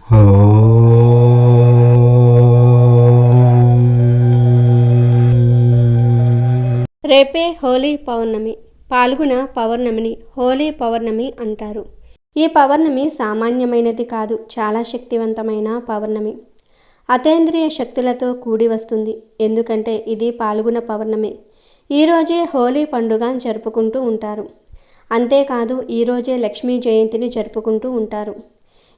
రేపే హోలీ పౌర్ణమి. పాల్గొన పౌర్ణమిని హోలీ పౌర్ణమి అంటారు. ఈ పౌర్ణమి సామాన్యమైనది కాదు, చాలా శక్తివంతమైన పౌర్ణమి. అతేంద్రియ శక్తులతో కూడి వస్తుంది. ఎందుకంటే ఇది పాల్గొన పౌర్ణమి. ఈరోజే హోలీ పండుగ జరుపుకుంటూ ఉంటారు. అంతేకాదు ఈరోజే లక్ష్మీ జయంతిని జరుపుకుంటూ ఉంటారు.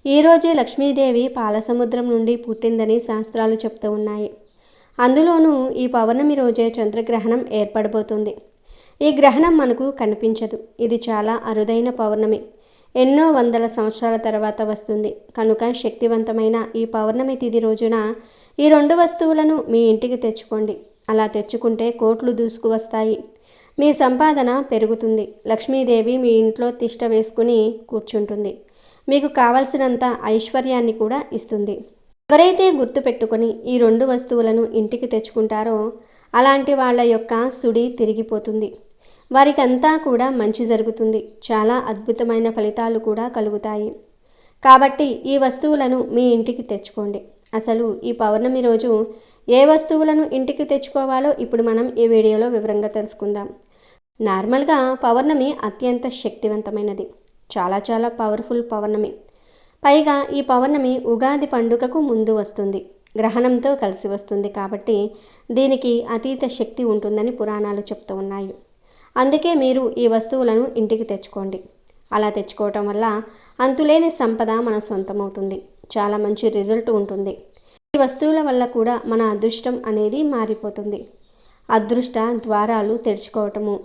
ఈరోజే లక్ష్మీదేవి పాలసముద్రం నుండి పుట్టిందని శాస్త్రాలు చెప్తూ ఉన్నాయి. అందులోనూ ఈ పౌర్ణమి రోజే చంద్రగ్రహణం ఏర్పడబోతుంది. ఈ గ్రహణం మనకు కనిపించదు. ఇది చాలా అరుదైన పౌర్ణమి. ఎన్నో వందల సంవత్సరాల తర్వాత వస్తుంది. కనుక శక్తివంతమైన ఈ పౌర్ణమి తిథి రోజున ఈ రెండు వస్తువులను మీ ఇంటికి తెచ్చుకోండి. అలా తెచ్చుకుంటే కోట్లు దూసుకు వస్తాయి. మీ సంపాదన పెరుగుతుంది. లక్ష్మీదేవి మీ ఇంట్లో తిష్ట వేసుకుని కూర్చుంటుంది. మీకు కావలసినంత ఐశ్వర్యాన్ని కూడా ఇస్తుంది. ఎవరైతే గుర్తుపెట్టుకొని ఈ రెండు వస్తువులను ఇంటికి తెచ్చుకుంటారో అలాంటి వాళ్ళ యొక్క సుడి తిరిగిపోతుంది. వారికి అంతా కూడా మంచి జరుగుతుంది. చాలా అద్భుతమైన ఫలితాలు కూడా కలుగుతాయి. కాబట్టి ఈ వస్తువులను మీ ఇంటికి తెచ్చుకోండి. అసలు ఈ పౌర్ణమి రోజు ఏ వస్తువులను ఇంటికి తెచ్చుకోవాలో ఇప్పుడు మనం ఈ వీడియోలో వివరంగా తెలుసుకుందాం. నార్మల్గా పౌర్ణమి అత్యంత శక్తివంతమైనది. చాలా పవర్ఫుల్ పౌర్ణమి. పైగా ఈ పౌర్ణమి ఉగాది పండుగకు ముందు వస్తుంది. గ్రహణంతో కలిసి వస్తుంది. కాబట్టి దీనికి అతీత శక్తి ఉంటుందని పురాణాలు చెప్తూ ఉన్నాయి. అందుకే మీరు ఈ వస్తువులను ఇంటికి తెచ్చుకోండి. అలా తెచ్చుకోవటం వల్ల అంతులేని సంపద మన సొంతమవుతుంది. చాలా మంచి రిజల్ట్ ఉంటుంది. ఈ వస్తువుల వల్ల కూడా మన అదృష్టం అనేది మారిపోతుంది. అదృష్ట ద్వారాలు తెరుచుకోవటము,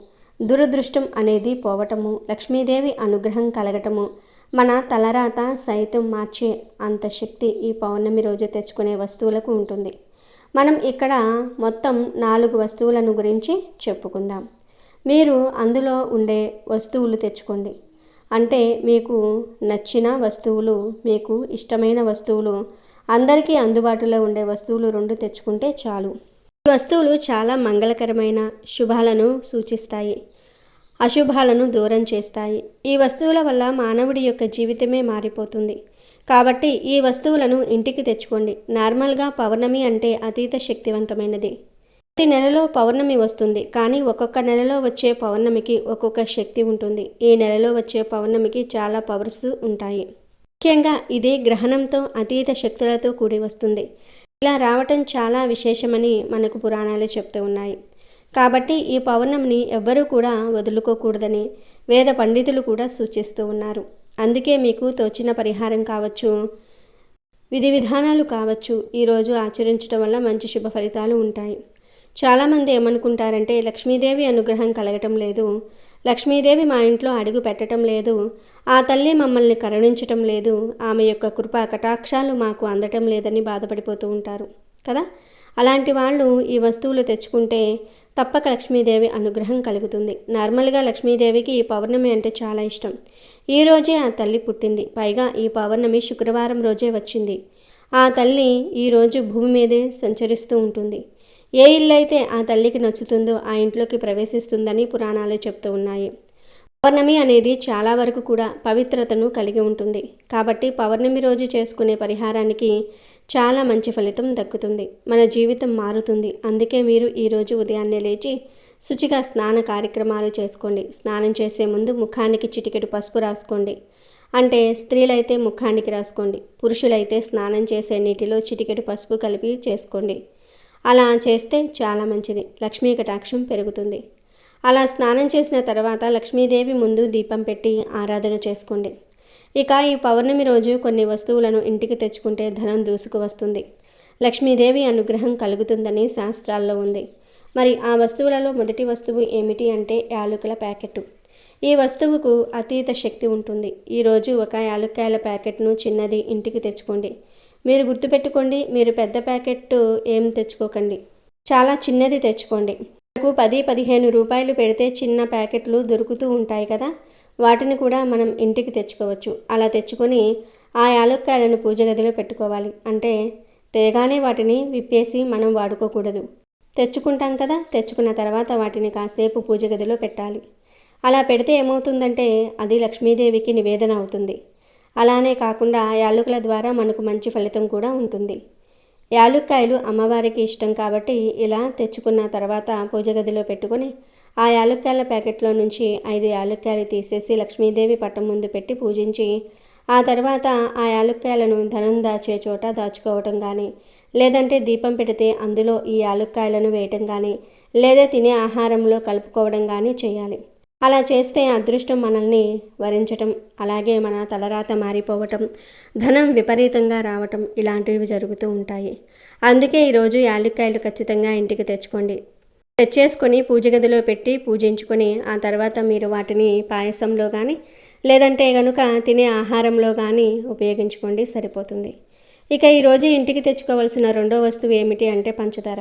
దురదృష్టం అనేది పోవటము, లక్ష్మీదేవి అనుగ్రహం కలగటము, మన తలరాత సైతం మార్చే అంత శక్తి ఈ పౌర్ణమి రోజు తెచ్చుకునే వస్తువులకు ఉంటుంది. మనం ఇక్కడ మొత్తం 4 వస్తువులను గురించి చెప్పుకుందాం. మీరు అందులో ఉండే వస్తువులు తెచ్చుకోండి. అంటే మీకు నచ్చిన వస్తువులు, మీకు ఇష్టమైన వస్తువులు, అందరికీ అందుబాటులో ఉండే వస్తువులు 2 తెచ్చుకుంటే చాలు. ఈ వస్తువులు చాలా మంగళకరమైన శుభాలను సూచిస్తాయి. అశుభాలను దూరం చేస్తాయి. ఈ వస్తువుల వల్ల మానవుడి యొక్క జీవితమే మారిపోతుంది. కాబట్టి ఈ వస్తువులను ఇంటికి తెచ్చుకోండి. నార్మల్గా పౌర్ణమి అంటే అతీత శక్తివంతమైనది. ప్రతి నెలలో పౌర్ణమి వస్తుంది. కానీ ఒక్కొక్క నెలలో వచ్చే పౌర్ణమికి ఒక్కొక్క శక్తి ఉంటుంది. ఈ నెలలో వచ్చే పౌర్ణమికి చాలా పవర్స్ ఉంటాయి. ముఖ్యంగా ఇది గ్రహణంతో అతీత శక్తులతో కూడి వస్తుంది. ఇలా రావటం చాలా విశేషమని మనకు పురాణాలు చెప్తూ ఉన్నాయి. కాబట్టి ఈ పౌర్ణమిని ఎవ్వరూ కూడా వదులుకోకూడదని వేద పండితులు కూడా సూచిస్తూ ఉన్నారు. అందుకే మీకు తోచిన పరిహారం కావచ్చు, విధి విధానాలు కావచ్చు, ఈరోజు ఆచరించడం వల్ల మంచి శుభ ఫలితాలు ఉంటాయి. చాలామంది ఏమనుకుంటారంటే లక్ష్మీదేవి అనుగ్రహం కలగటం లేదు, లక్ష్మీదేవి మా ఇంట్లో అడుగు పెట్టడం లేదు, ఆ తల్లి మమ్మల్ని కరుణించటం లేదు, ఆమె యొక్క కృపా కటాక్షాలు మాకు అందటం లేదని బాధపడిపోతూ ఉంటారు కదా. అలాంటి వాళ్ళు ఈ వస్తువులు తెచ్చుకుంటే తప్పక లక్ష్మీదేవి అనుగ్రహం కలుగుతుంది. నార్మల్గా లక్ష్మీదేవికి ఈ పౌర్ణమి అంటే చాలా ఇష్టం. ఈరోజే ఆ తల్లి పుట్టింది. పైగా ఈ పౌర్ణమి శుక్రవారం రోజే వచ్చింది. ఆ తల్లి ఈరోజు భూమి మీదే సంచరిస్తూ ఉంటుంది. ఏ ఇల్లు అయితే ఆ తల్లికి నచ్చుతుందో ఆ ఇంట్లోకి ప్రవేశిస్తుందని పురాణాలు చెప్తూ ఉన్నాయి. పౌర్ణమి అనేది చాలా వరకు కూడా పవిత్రతను కలిగి ఉంటుంది. కాబట్టి పౌర్ణమి రోజు చేసుకునే పరిహారానికి చాలా మంచి ఫలితం దక్కుతుంది. మన జీవితం మారుతుంది. అందుకే మీరు ఈరోజు ఉదయాన్నే లేచి శుచిగా స్నాన కార్యక్రమాలు చేసుకోండి. స్నానం చేసే ముందు ముఖానికి చిటికెడు పసుపు రాసుకోండి. అంటే స్త్రీలైతే ముఖానికి రాసుకోండి, పురుషులైతే స్నానం చేసే నీటిలో చిటికెడు పసుపు కలిపి చేసుకోండి. అలా చేస్తే చాలా మంచిది. లక్ష్మీ కటాక్షం పెరుగుతుంది. అలా స్నానం చేసిన తర్వాత లక్ష్మీదేవి ముందు దీపం పెట్టి ఆరాధన చేసుకోండి. ఇక ఈ పౌర్ణమి రోజు కొన్ని వస్తువులను ఇంటికి తెచ్చుకుంటే ధనం దూసుకు వస్తుంది. లక్ష్మీదేవి అనుగ్రహం కలుగుతుందని శాస్త్రాల్లో ఉంది. మరి ఆ వస్తువులలో మొదటి వస్తువు ఏమిటి అంటే యాలకుల ప్యాకెట్. ఈ వస్తువుకు అతీత శక్తి ఉంటుంది. ఈరోజు ఒక యాలక్కాయల ప్యాకెట్ను చిన్నది ఇంటికి తెచ్చుకోండి. మీరు గుర్తుపెట్టుకోండి, మీరు పెద్ద ప్యాకెట్ ఏం తెచ్చుకోకండి, చాలా చిన్నది తెచ్చుకోండి. 10-15 రూపాయలు పెడితే చిన్న ప్యాకెట్లు దొరుకుతూ ఉంటాయి కదా, వాటిని కూడా మనం ఇంటికి తెచ్చుకోవచ్చు. అలా తెచ్చుకొని ఆ యాలక్కాయలను పూజ గదిలో పెట్టుకోవాలి. అంటే తేగానే వాటిని విప్పేసి మనం వాడుకోకూడదు. తెచ్చుకుంటాం కదా, తెచ్చుకున్న తర్వాత వాటిని కాసేపు పూజ గదిలో పెట్టాలి. అలా పెడితే ఏమవుతుందంటే అది లక్ష్మీదేవికి నివేదన అవుతుంది. అలానే కాకుండా యాలకుల ద్వారా మనకు మంచి ఫలితం కూడా ఉంటుంది. యాలుక్కాయలు అమ్మవారికి ఇష్టం కాబట్టి ఇలా తెచ్చుకున్న తర్వాత పూజ గదిలో పెట్టుకొని ఆ యాలుక్కాయల ప్యాకెట్లో నుంచి 5 యాలుక్కాయలు తీసేసి లక్ష్మీదేవి పట్టం ముందు పెట్టి పూజించి ఆ తర్వాత ఆ యాలుక్కాయలను ధనం దాచే చోట దాచుకోవటం కానీ, లేదంటే దీపం పెడితే అందులో ఈ యాలుక్కాయలను వేయటం కానీ, లేదా తినే ఆహారంలో కలుపుకోవడం కానీ చేయాలి. అలా చేస్తే అదృష్టం మనల్ని వరించటం, అలాగే మన తలరాత మారిపోవటం, ధనం విపరీతంగా రావటం ఇలాంటివి జరుగుతూ ఉంటాయి. అందుకే ఈరోజు యాలుక్కాయలు ఖచ్చితంగా ఇంటికి తెచ్చుకోండి. తెచ్చేసుకొని పూజ గదిలో పెట్టి పూజించుకొని ఆ తర్వాత మీరు వాటిని పాయసంలో కానీ, లేదంటే కనుక తినే ఆహారంలో కానీ ఉపయోగించుకోండి, సరిపోతుంది. ఇక ఈరోజు ఇంటికి తెచ్చుకోవాల్సిన రెండో వస్తువు ఏమిటి అంటే పంచదార.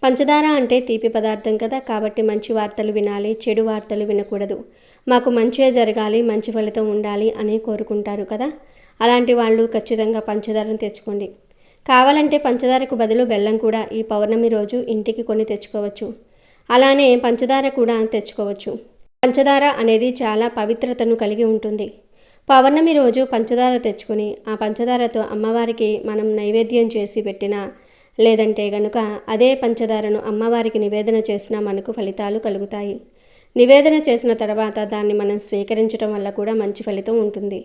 పంచదార అంటే తీపి పదార్థం కదా, కాబట్టి మంచి వార్తలు వినాలి, చెడు వార్తలు వినకూడదు. మాకు మంచిగా జరగాలి, మంచి ఫలితం ఉండాలి అని కోరుకుంటారు కదా, అలాంటి వాళ్ళు ఖచ్చితంగా పంచదారను తెచ్చుకోండి. కావాలంటే పంచదారకు బదులు బెల్లం కూడా ఈ పౌర్ణమి రోజు ఇంటికి కొని తెచ్చుకోవచ్చు. అలానే పంచదార కూడా తెచ్చుకోవచ్చు. పంచదార అనేది చాలా పవిత్రతను కలిగి ఉంటుంది. పౌర్ణమి రోజు పంచదార తెచ్చుకొని ఆ పంచదారతో అమ్మవారికి మనం నైవేద్యం చేసి పెట్టినా, లేదంటే గనుక అదే పంచదారను అమ్మవారికి నివేదన చేసినా మనకు ఫలితాలు కలుగుతాయి. నివేదన చేసిన తర్వాత దాన్ని మనం స్వీకరించడం వల్ల కూడా మంచి ఫలితం ఉంటుంది.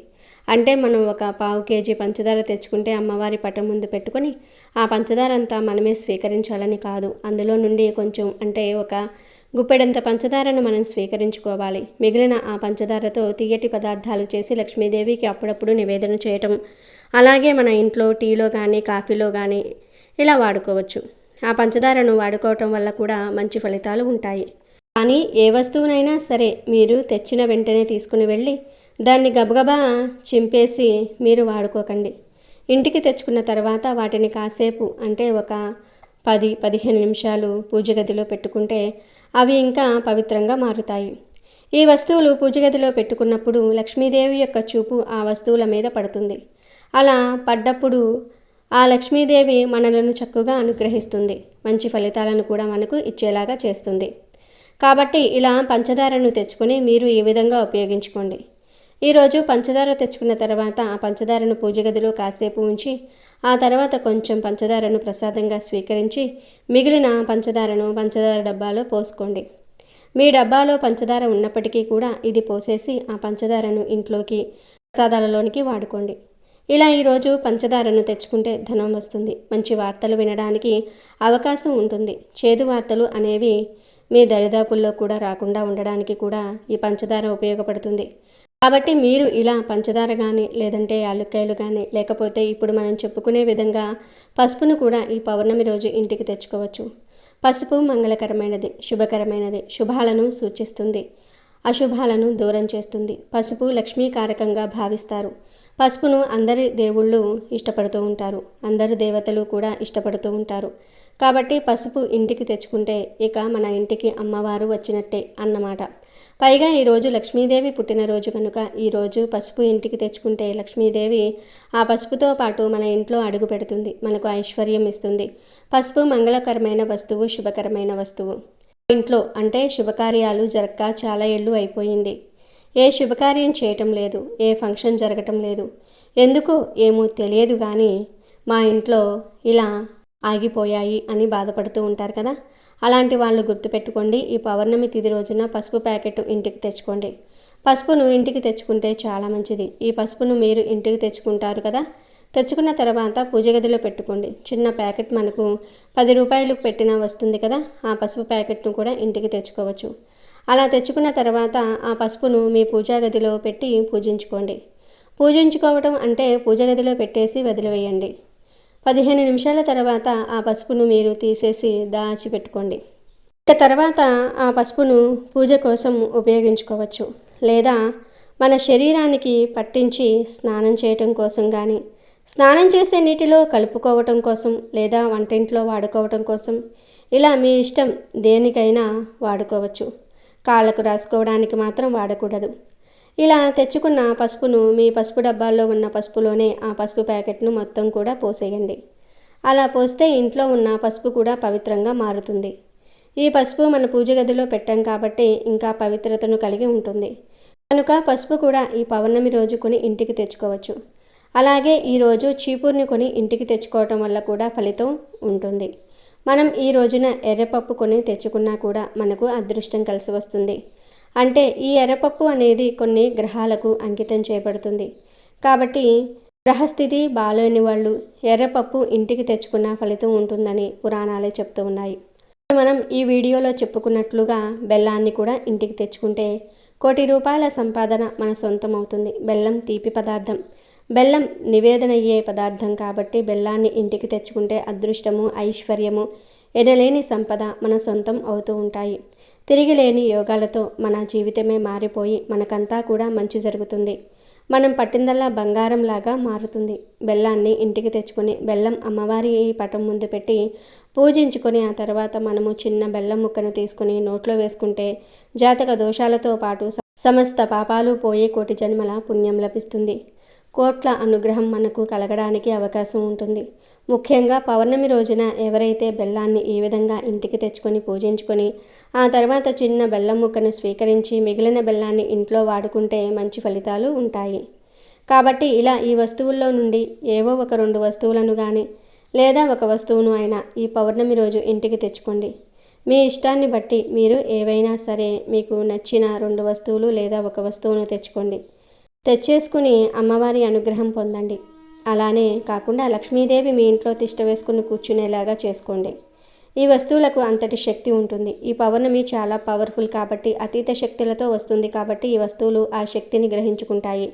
అంటే మనం ఒక 1/4 కేజీ పంచదార తెచ్చుకుంటే అమ్మవారి పటం ముందు పెట్టుకొని ఆ పంచదార అంతా మనమే స్వీకరించాలని కాదు, అందులో నుండి కొంచెం అంటే ఒక గుప్పెడంత పంచదారను మనం స్వీకరించుకోవాలి. మిగిలిన ఆ పంచదారతో తియ్యటి పదార్థాలు చేసి లక్ష్మీదేవికి అప్పుడప్పుడు నివేదన చేయటం, అలాగే మన ఇంట్లో టీలో కానీ కాఫీలో కానీ ఇలా వాడుకోవచ్చు. ఆ పంచదారను వాడుకోవటం వల్ల కూడా మంచి ఫలితాలు ఉంటాయి. కానీ ఏ వస్తువునైనా సరే మీరు తెచ్చిన వెంటనే తీసుకుని వెళ్ళి దాన్ని గబగబా చింపేసి మీరు వాడుకోకండి. ఇంటికి తెచ్చుకున్న తర్వాత వాటిని కాసేపు అంటే ఒక 10-15 నిమిషాలు పూజ గదిలో పెట్టుకుంటే అవి ఇంకా పవిత్రంగా మారుతాయి. ఈ వస్తువులు పూజ గదిలో పెట్టుకున్నప్పుడు లక్ష్మీదేవి యొక్క చూపు ఆ వస్తువుల మీద పడుతుంది. అలా పడ్డప్పుడు ఆ లక్ష్మీదేవి మనలను చక్కగా అనుగ్రహిస్తుంది, మంచి ఫలితాలను కూడా మనకు ఇచ్చేలాగా చేస్తుంది. కాబట్టి ఇలా పంచదారను తెచ్చుకొని మీరు ఈ విధంగా ఉపయోగించుకోండి. ఈరోజు పంచదార తెచ్చుకున్న తర్వాత ఆ పంచదారను పూజ గదిలో కాసేపు ఉంచి ఆ తర్వాత కొంచెం పంచదారను ప్రసాదంగా స్వీకరించి మిగిలిన పంచదారను పంచదార డబ్బాలో పోసుకోండి. మీ డబ్బాలో పంచదార ఉన్నప్పటికీ కూడా ఇది పోసేసి ఆ పంచదారను ఇంట్లోకి ప్రసాదాలలోనికి వాడుకోండి. ఇలా ఈరోజు పంచదారను తెచ్చుకుంటే ధనం వస్తుంది, మంచి వార్తలు వినడానికి అవకాశం ఉంటుంది. చేదు వార్తలు అనేవి మీ దరిదాపుల్లో కూడా రాకుండా ఉండడానికి కూడా ఈ పంచదార ఉపయోగపడుతుంది. కాబట్టి మీరు ఇలా పంచదార కానీ, లేదంటే యాలుక్కాయలు కానీ, లేకపోతే ఇప్పుడు మనం చెప్పుకునే విధంగా పసుపును కూడా ఈ పౌర్ణమి రోజు ఇంటికి తెచ్చుకోవచ్చు. పసుపు మంగళకరమైనది, శుభకరమైనది, శుభాలను సూచిస్తుంది, అశుభాలను దూరం చేస్తుంది. పసుపు లక్ష్మీకారకంగా భావిస్తారు. పసుపును అందరి దేవుళ్ళు ఇష్టపడుతూ ఉంటారు, అందరు దేవతలు కూడా ఇష్టపడుతూ ఉంటారు. కాబట్టి పసుపు ఇంటికి తెచ్చుకుంటే ఇక మన ఇంటికి అమ్మవారు వచ్చినట్టే అన్నమాట. పైగా ఈరోజు లక్ష్మీదేవి పుట్టినరోజు కనుక ఈరోజు పసుపు ఇంటికి తెచ్చుకుంటే లక్ష్మీదేవి ఆ పసుపుతో పాటు మన ఇంట్లో అడుగు పెడుతుంది, మనకు ఐశ్వర్యం ఇస్తుంది. పసుపు మంగళకరమైన వస్తువు, శుభకరమైన వస్తువు. ఇంట్లో అంటే శుభకార్యాలు జరగక చాలా ఏళ్ళు అయిపోయింది. ఏ శుభకార్యం చేయటం లేదు, ఏ ఫంక్షన్ జరగటం లేదు, ఎందుకో ఏమో తెలియదు కానీ మా ఇంట్లో ఇలా ఆగిపోయాయి అని బాధపడుతూ ఉంటారు కదా. అలాంటి వాళ్ళు గుర్తుపెట్టుకోండి, ఈ పౌర్ణమి తిథి రోజున పసుపు ప్యాకెట్ ఇంటికి తెచ్చుకోండి. పసుపును ఇంటికి తెచ్చుకుంటే చాలా మంచిది. ఈ పసుపును మీరు ఇంటికి తెచ్చుకుంటారు కదా, తెచ్చుకున్న తర్వాత పూజ గదిలో పెట్టుకోండి. చిన్న ప్యాకెట్ మనకు 10 రూపాయలకు పెట్టినా వస్తుంది కదా, ఆ పసుపు ప్యాకెట్ను కూడా ఇంటికి తెచ్చుకోవచ్చు. అలా తెచ్చుకున్న తర్వాత ఆ పసుపును మీ పూజా గదిలో పెట్టి పూజించుకోండి. పూజించుకోవటం అంటే పూజ గదిలో పెట్టేసి వదిలివేయండి. 15 నిమిషాల తర్వాత ఆ పసుపును మీరు తీసేసి దాచిపెట్టుకోండి. ఇక తర్వాత ఆ పసుపును పూజ కోసం ఉపయోగించుకోవచ్చు, లేదా మన శరీరానికి పట్టించి స్నానం చేయటం కోసం కానీ, స్నానం చేసే నీటిలో కలుపుకోవటం కోసం, లేదా వంటింట్లో వాడుకోవటం కోసం, ఇలా మీ ఇష్టం దేనికైనా వాడుకోవచ్చు. కాళ్ళకు రాసుకోవడానికి మాత్రం వాడకూడదు. ఇలా తెచ్చుకున్న పసుపును మీ పసుపు డబ్బాల్లో ఉన్న పసుపులోనే ఆ పసుపు ప్యాకెట్ను మొత్తం కూడా పోసేయండి. అలా పోస్తే ఇంట్లో ఉన్న పసుపు కూడా పవిత్రంగా మారుతుంది. ఈ పసుపు మన పూజ గదిలో పెట్టాం కాబట్టి ఇంకా పవిత్రతను కలిగి ఉంటుంది. కనుక పసుపు కూడా ఈ పౌర్ణమి రోజు కొని ఇంటికి తెచ్చుకోవచ్చు. అలాగే ఈరోజు చీపుర్ని కొని ఇంటికి తెచ్చుకోవటం వల్ల కూడా ఫలితం ఉంటుంది. మనం ఈ రోజున ఎర్రపప్పు కొని తెచ్చుకున్నా కూడా మనకు అదృష్టం కలిసి వస్తుంది. అంటే ఈ ఎర్రపప్పు అనేది కొన్ని గ్రహాలకు అంకితం చేయబడుతుంది. కాబట్టి గ్రహస్థితి బాలేని వాళ్ళు ఎర్రపప్పు ఇంటికి తెచ్చుకున్న ఫలితం ఉంటుందని పురాణాలే చెప్తూ ఉన్నాయి. మనం ఈ వీడియోలో చెప్పుకున్నట్లుగా బెల్లాన్ని కూడా ఇంటికి తెచ్చుకుంటే కోటి రూపాయల సంపాదన మన సొంతం అవుతుంది. బెల్లం తీపి పదార్థం. బెల్లం నివేదనయ్యే పదార్థం కాబట్టి బెల్లాన్ని ఇంటికి తెచ్చుకుంటే అదృష్టము, ఐశ్వర్యము, ఎనలేని సంపద మన సొంతం అవుతూ ఉంటాయి. తిరిగిలేని యోగాలతో మన జీవితమే మారిపోయి మనకంతా కూడా మంచి జరుగుతుంది. మనం పట్టిందల్లా బంగారంలాగా మారుతుంది. బెల్లాన్ని ఇంటికి తెచ్చుకొని బెల్లం అమ్మవారి పటం ముందు పెట్టి పూజించుకొని ఆ తర్వాత మనము చిన్న బెల్లం ముక్కను తీసుకొని నోట్లో వేసుకుంటే జాతక దోషాలతో పాటు సమస్త పాపాలు పోయి కోటి జన్మల పుణ్యం లభిస్తుంది. కోట్ల అనుగ్రహం మనకు కలగడానికి అవకాశం ఉంటుంది. ముఖ్యంగా పౌర్ణమి రోజున ఎవరైతే బెల్లాన్ని ఈ విధంగా ఇంటికి తెచ్చుకొని పూజించుకొని ఆ తర్వాత చిన్న బెల్లం ముక్కను స్వీకరించి మిగిలిన బెల్లాన్ని ఇంట్లో వాడుకుంటే మంచి ఫలితాలు ఉంటాయి. కాబట్టి ఇలా ఈ వస్తువుల్లో నుండి ఏవో ఒక 2 వస్తువులను కానీ లేదా ఒక వస్తువును అయినా ఈ పౌర్ణమి రోజు ఇంటికి తెచ్చుకోండి. మీ ఇష్టాన్ని బట్టి మీరు ఏవైనా సరే మీకు నచ్చిన 2 వస్తువులు లేదా ఒక వస్తువును తెచ్చేసుకుని అమ్మవారి అనుగ్రహం పొందండి. అలానే కాకుండా లక్ష్మీదేవి మీ ఇంట్లో తిష్ట వేసుకుని కూర్చునేలాగా చేసుకోండి. ఈ వస్తువులకు అంతటి శక్తి ఉంటుంది. ఈ పౌర్ణమి చాలా పవర్ఫుల్ కాబట్టి అతీత శక్తులతో వస్తుంది కాబట్టి ఈ వస్తువులు ఆ శక్తిని గ్రహించుకుంటాయి.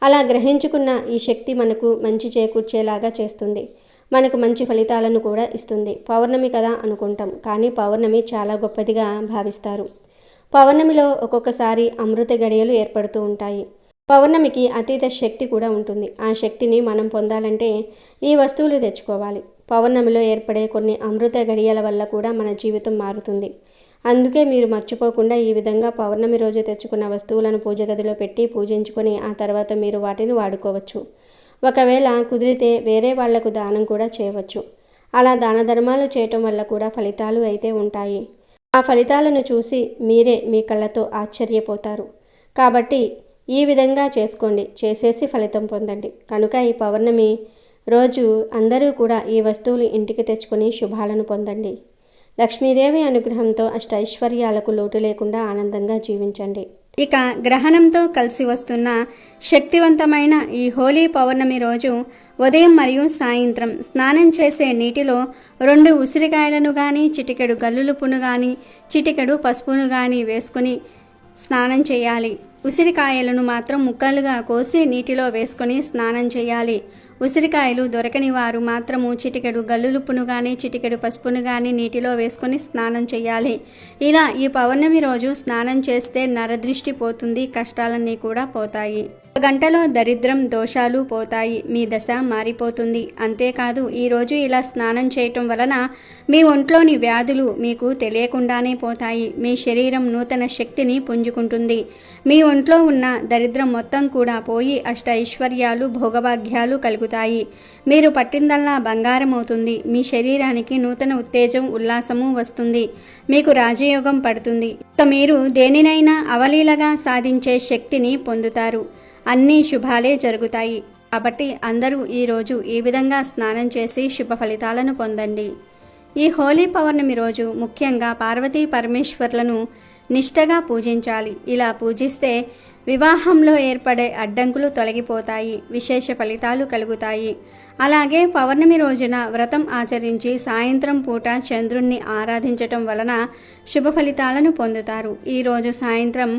అలా గ్రహించుకున్న ఈ శక్తి మనకు మంచి చేకూర్చేలాగా చేస్తుంది. మనకు మంచి ఫలితాలను కూడా ఇస్తుంది. పౌర్ణమి కదా అనుకుంటాం, కానీ పౌర్ణమి చాలా గొప్పదిగా భావిస్తారు. పౌర్ణమిలో ఒక్కొక్కసారి అమృత గడియలు ఏర్పడుతూ ఉంటాయి. పౌర్ణమికి అతీత శక్తి కూడా ఉంటుంది. ఆ శక్తిని మనం పొందాలంటే ఈ వస్తువులు తెచ్చుకోవాలి. పౌర్ణమిలో ఏర్పడే కొన్ని అమృత గడియల వల్ల కూడా మన జీవితం మారుతుంది. అందుకే మీరు మర్చిపోకుండా ఈ విధంగా పౌర్ణమి రోజు తెచ్చుకున్న వస్తువులను పూజ గదిలో పెట్టి పూజించుకొని ఆ తర్వాత మీరు వాటిని వాడుకోవచ్చు. ఒకవేళ కుదిరితే వేరే వాళ్లకు దానం కూడా చేయవచ్చు. అలా దాన ధర్మాలు చేయటం వల్ల కూడా ఫలితాలు అయితే ఉంటాయి. ఆ ఫలితాలను చూసి మీరే మీ కళ్ళతో ఆశ్చర్యపోతారు. కాబట్టి ఈ విధంగా చేసుకోండి, చేసేసి ఫలితం పొందండి. కనుక ఈ పౌర్ణమి రోజు అందరూ కూడా ఈ వస్తువులు ఇంటికి తెచ్చుకొని శుభాలను పొందండి. లక్ష్మీదేవి అనుగ్రహంతో అష్టైశ్వర్యాలకు లోటు లేకుండా ఆనందంగా జీవించండి. ఇక గ్రహణంతో కలిసి వస్తున్న శక్తివంతమైన ఈ హోలీ పౌర్ణమి రోజు ఉదయం మరియు సాయంత్రం స్నానం చేసే నీటిలో 2 ఉసిరికాయలను కానీ చిటికెడు గల్లులుపును కానీ చిటికెడు పసుపును కానీ వేసుకొని స్నానం చేయాలి. ఉసిరికాయలను మాత్రం ముక్కలుగా కోసి నీటిలో వేసుకొని స్నానం చేయాలి. ఉసిరికాయలు దొరకని వారు మాత్రము చిటికెడు గల్లులుప్పును కానీ చిటికెడు పసుపును కానీ నీటిలో వేసుకొని స్నానం చేయాలి. ఇలా ఈ పౌర్ణమి రోజు స్నానం చేస్తే నరదృష్టి పోతుంది, కష్టాలన్నీ కూడా పోతాయి. గంటలో దరిద్రం దోషాలు పోతాయి, మీ దశ మారిపోతుంది. అంతేకాదు ఈరోజు ఇలా స్నానం చేయటం వలన మీ ఒంట్లోని వ్యాధులు మీకు తెలియకుండానే పోతాయి. మీ శరీరం నూతన శక్తిని పుంజుకుంటుంది. మీ ఒంట్లో ఉన్న దరిద్రం మొత్తం కూడా పోయి అష్ట ఐశ్వర్యాలు భోగభాగ్యాలు కలుగుతాయి. మీరు పట్టిందల్లా బంగారం అవుతుంది. మీ శరీరానికి నూతన ఉత్తేజం ఉల్లాసము వస్తుంది. మీకు రాజయోగం పడుతుంది. ఇక మీరు దేనినైనా అవలీలగా సాధించే శక్తిని పొందుతారు. అన్ని శుభాలే జరుగుతాయి. కాబట్టి అందరూ ఈరోజు ఈ విధంగా స్నానం చేసి శుభ ఫలితాలను పొందండి. ఈ హోలీ పౌర్ణమి రోజు ముఖ్యంగా పార్వతీ పరమేశ్వర్లను నిష్టగా పూజించాలి. ఇలా పూజిస్తే వివాహంలో ఏర్పడే అడ్డంకులు తొలగిపోతాయి, విశేష ఫలితాలు కలుగుతాయి. అలాగే పౌర్ణమి రోజున వ్రతం ఆచరించి సాయంత్రం పూట చంద్రుణ్ణి ఆరాధించటం వలన శుభ ఫలితాలను పొందుతారు. ఈరోజు సాయంత్రం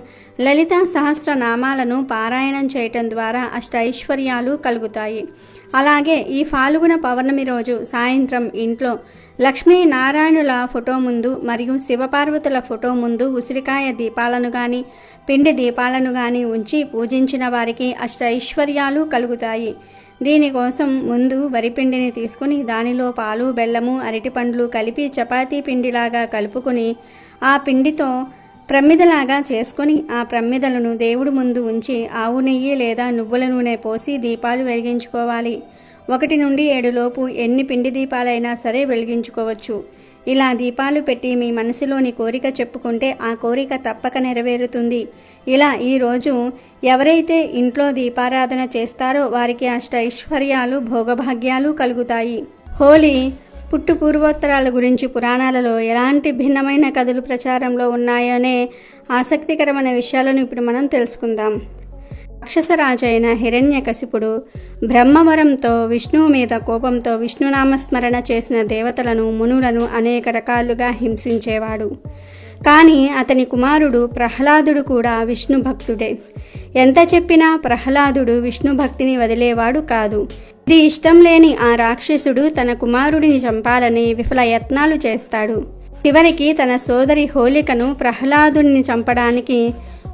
లలిత సహస్రనామాలను పారాయణం చేయటం ద్వారా అష్టైశ్వర్యాలు కలుగుతాయి. అలాగే ఈ ఫాల్గుణ పౌర్ణమి రోజు సాయంత్రం ఇంట్లో లక్ష్మీనారాయణుల ఫోటో ముందు మరియు శివపార్వతుల ఫోటో ముందు ఉసిరికాయ దీపాలను కానీ పిండి దీపాలను కానీ ఉంచి పూజించిన వారికి అష్టైశ్వర్యాలు కలుగుతాయి. దీనికోసం ముందు వరిపిండిని తీసుకుని దానిలో పాలు బెల్లము అరటిపండ్లు కలిపి చపాతీ పిండిలాగా కలుపుకొని ఆ పిండితో ప్రమిదలాగా చేసుకొని ఆ ప్రమిదలను దేవుడి ముందు ఉంచి ఆవు నెయ్యి లేదా నువ్వుల నూనె పోసి దీపాలు వెలిగించుకోవాలి. 1 నుండి 7 లోపు ఎన్ని పిండి దీపాలైనా సరే వెలిగించుకోవచ్చు. ఇలా దీపాలు పెట్టి మీ మనసులోని కోరిక చెప్పుకుంటే ఆ కోరిక తప్పక నెరవేరుతుంది. ఇలా ఈరోజు ఎవరైతే ఇంట్లో దీపారాధన చేస్తారో వారికి అష్టైశ్వర్యాలు భోగభాగ్యాలు కలుగుతాయి. హోలీ పుట్టు పూర్వోత్తరాల గురించి పురాణాలలో ఎలాంటి భిన్నమైన కథలు ప్రచారంలో ఉన్నాయనే ఆసక్తికరమైన విషయాలను ఇప్పుడు మనం తెలుసుకుందాం. రాక్షసరాజైన హిరణ్యకశిపుడు బ్రహ్మవరంతో విష్ణువు మీద కోపంతో విష్ణునామస్మరణ చేసిన దేవతలను మునులను అనేక రకాలుగా హింసించేవాడు. కానీ అతని కుమారుడు ప్రహ్లాదుడు కూడా విష్ణు భక్తుడే. ఎంత చెప్పినా ప్రహ్లాదుడు విష్ణు భక్తిని వదిలేవాడు కాదు. ఇది ఇష్టం లేని ఆ రాక్షసుడు తన కుమారుడిని చంపాలని విఫల యత్నాలు చేస్తాడు. చివరికి తన సోదరి హోలికను ప్రహ్లాదుడిని చంపడానికి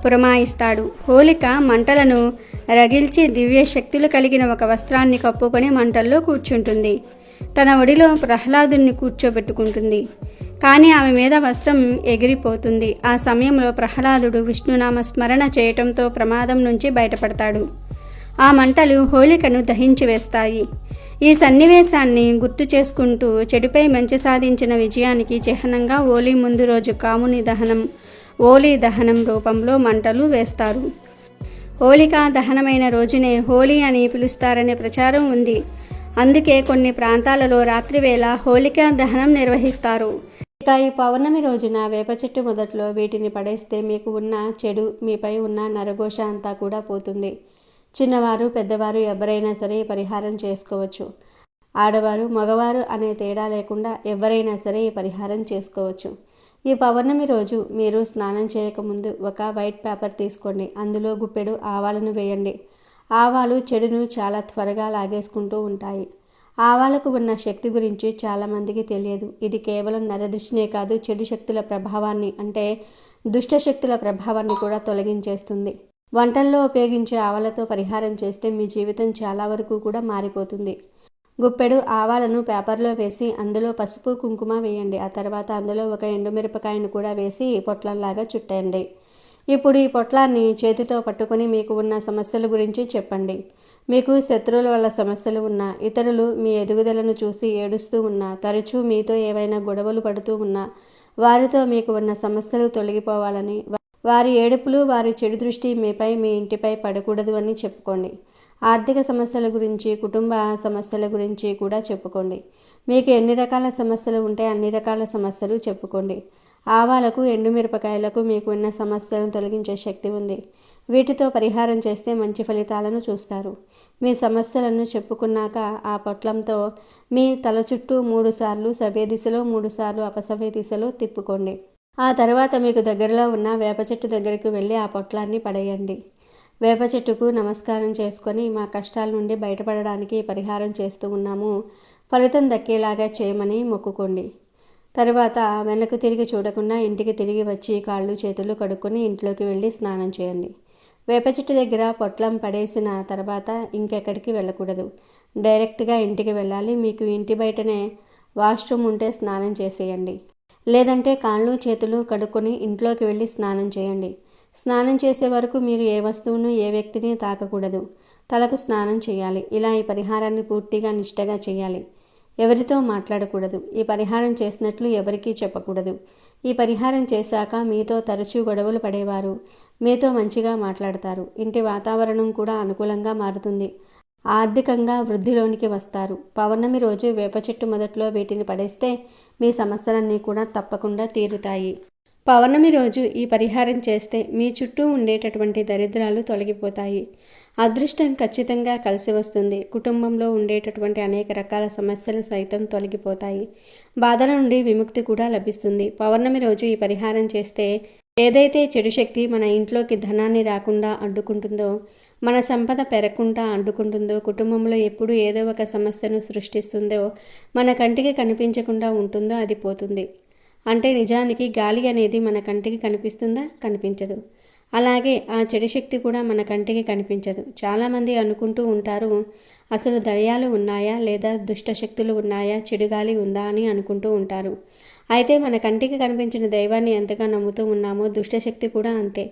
పురమాయిస్తాడు. హోలిక మంటలను రగిల్చి దివ్య శక్తులు కలిగిన ఒక వస్త్రాన్ని కప్పుకొని మంటల్లో కూర్చుంటుంది. తన ఒడిలో ప్రహ్లాదుని కూర్చోబెట్టుకుంటుంది. కానీ ఆమె మీద వస్త్రం ఎగిరిపోతుంది. ఆ సమయంలో ప్రహ్లాదుడు విష్ణునామ స్మరణ చేయటంతో ప్రమాదం నుంచి బయటపడతాడు. ఆ మంటలు హోలికను దహించి వేస్తాయి. ఈ సన్నివేశాన్ని గుర్తు చేసుకుంటూ చెడుపై మంచి సాధించిన విజయానికి చిహ్నంగా హోలీ ముందు రోజు కాముని దహనం, హోలీ దహనం రూపంలో మంటలు వేస్తారు. హోలికా దహనమైన రోజునే హోలీ అని పిలుస్తారనే ప్రచారం ఉంది. అందుకే కొన్ని ప్రాంతాలలో రాత్రివేళ హోలికా దహనం నిర్వహిస్తారు. ఇక ఈ పౌర్ణమి రోజున వేప చెట్టు మొదట్లో వీటిని పడేస్తే మీకు ఉన్న చెడు, మీపై ఉన్న నరఘోష అంతా కూడా పోతుంది. చిన్నవారు పెద్దవారు ఎవరైనా సరే పరిహారం చేసుకోవచ్చు. ఆడవారు మగవారు అనే తేడా లేకుండా ఎవరైనా సరే ఈ పరిహారం చేసుకోవచ్చు. ఈ పౌర్ణమి రోజు మీరు స్నానం చేయకముందు ఒక వైట్ పేపర్ తీసుకోండి. అందులో గుప్పెడు ఆవాలను వేయండి. ఆవాలు చెడును చాలా త్వరగా లాగేసుకుంటూ ఉంటాయి. ఆవాలకు ఉన్న శక్తి గురించి చాలామందికి తెలియదు. ఇది కేవలం నరదృష్టినే కాదు, చెడు శక్తుల ప్రభావాన్ని అంటే దుష్ట శక్తుల ప్రభావాన్ని కూడా తొలగించేస్తుంది. వంటల్లో ఉపయోగించే ఆవాలతో పరిహారం చేస్తే మీ జీవితం చాలా వరకు కూడా మారిపోతుంది. గుప్పెడు ఆవాలను పేపర్లో వేసి అందులో పసుపు కుంకుమ వేయండి. ఆ తర్వాత అందులో ఒక ఎండుమిరపకాయను కూడా వేసి పొట్లంలాగా చుట్టండి. ఇప్పుడు ఈ పొట్లాన్ని చేతితో పట్టుకొని మీకు ఉన్న సమస్యల గురించి చెప్పండి. మీకు శత్రువుల వల్ల సమస్యలు ఉన్నా, ఇతరులు మీ ఎదుగుదలను చూసి ఏడుస్తూ ఉన్నా, తరచూ మీతో ఏవైనా గొడవలు పడుతూ ఉన్నా, వారితో మీకు ఉన్న సమస్యలు తొలగిపోవాలని, వారి ఏడుపులు వారి చెడు దృష్టి మీపై మీ ఇంటిపై పడకూడదు అని చెప్పుకోండి. ఆర్థిక సమస్యల గురించి, కుటుంబ సమస్యల గురించి కూడా చెప్పుకోండి. మీకు ఎన్ని రకాల సమస్యలు ఉంటే అన్ని రకాల సమస్యలు చెప్పుకోండి. ఆవాలకు, ఎండుమిరపకాయలకు మీకు ఉన్న సమస్యలను తొలగించే శక్తి ఉంది. వీటితో పరిహారం చేస్తే మంచి ఫలితాలను చూస్తారు. మీ సమస్యలను చెప్పుకున్నాక ఆ పొట్లంతో మీ తల చుట్టూ 3 సార్లు సవ్య దిశలో, 3 సార్లు అపసవ్య దిశలో తిప్పుకోండి. ఆ తర్వాత మీకు దగ్గరలో ఉన్న వేప చెట్టు దగ్గరికి వెళ్ళి ఆ పొట్లాన్ని పడేయండి. వేప చెట్టుకు నమస్కారం చేసుకొని మా కష్టాల నుండి బయటపడడానికి పరిహారం చేస్తూ ఉన్నాము, ఫలితం దక్కేలాగా చేయమని మొక్కుకోండి. తరువాత వెనక్కు తిరిగి చూడకుండా ఇంటికి తిరిగి వచ్చి కాళ్ళు చేతులు కడుక్కొని ఇంట్లోకి వెళ్ళి స్నానం చేయండి. వేప చెట్టు దగ్గర పొట్లం పడేసిన తర్వాత ఇంకెక్కడికి వెళ్ళకూడదు. డైరెక్ట్గా ఇంటికి వెళ్ళాలి. మీకు ఇంటి బయటనే వాష్రూమ్ ఉంటే స్నానం చేసేయండి. లేదంటే కాళ్ళు చేతులు కడుక్కొని ఇంట్లోకి వెళ్ళి స్నానం చేయండి. స్నానం చేసే వరకు మీరు ఏ వస్తువును ఏ వ్యక్తిని తాకకూడదు. తలకు స్నానం చేయాలి. ఇలా ఈ పరిహారాన్ని పూర్తిగా నిష్టగా చేయాలి. ఎవరితో మాట్లాడకూడదు. ఈ పరిహారం చేసినట్లు ఎవరికీ చెప్పకూడదు. ఈ పరిహారం చేశాక మీతో తరచూ గొడవలు పడేవారు మీతో మంచిగా మాట్లాడతారు. ఇంటి వాతావరణం కూడా అనుకూలంగా మారుతుంది. ఆర్థికంగా వృద్ధిలోనికి వస్తారు. పౌర్ణమి రోజు వేప చెట్టు మొదట్లో వీటిని పడేస్తే మీ సమస్యలన్నీ కూడా తప్పకుండా తీరుతాయి. పౌర్ణమి రోజు ఈ పరిహారం చేస్తే మీ చుట్టూ ఉండేటటువంటి దరిద్రాలు తొలగిపోతాయి. అదృష్టం ఖచ్చితంగా కలిసి వస్తుంది. కుటుంబంలో ఉండేటటువంటి అనేక రకాల సమస్యలు సైతం తొలగిపోతాయి. బాధల నుండి విముక్తి కూడా లభిస్తుంది. పౌర్ణమి రోజు ఈ పరిహారం చేస్తే ఏదైతే చెడు శక్తి మన ఇంట్లోకి ధనాన్ని రాకుండా అడ్డుకుంటుందో, మన సంపద పెరగకుండా అడ్డుకుంటుందో, కుటుంబంలో ఎప్పుడూ ఏదో ఒక సమస్యను సృష్టిస్తుందో, మన కంటికి కనిపించకుండా ఉంటుందో అది పోతుంది. అంటే నిజానికి గాలి అనేది మన కంటికి కనిపిస్తుందా? కనిపించదు. అలాగే ఆ చెడు శక్తి కూడా మన కంటికి కనిపించదు. చాలామంది అనుకుంటూ ఉంటారు, అసలు దయ్యాలు ఉన్నాయా లేదా దుష్ట శక్తులు ఉన్నాయా, చెడు గాలి ఉందా అని అనుకుంటూ ఉంటారు. అయితే మన కంటికి కనిపించిన దైవాన్ని ఎంతగా నమ్ముతూ ఉన్నామో దుష్టశక్తి కూడా అంతే.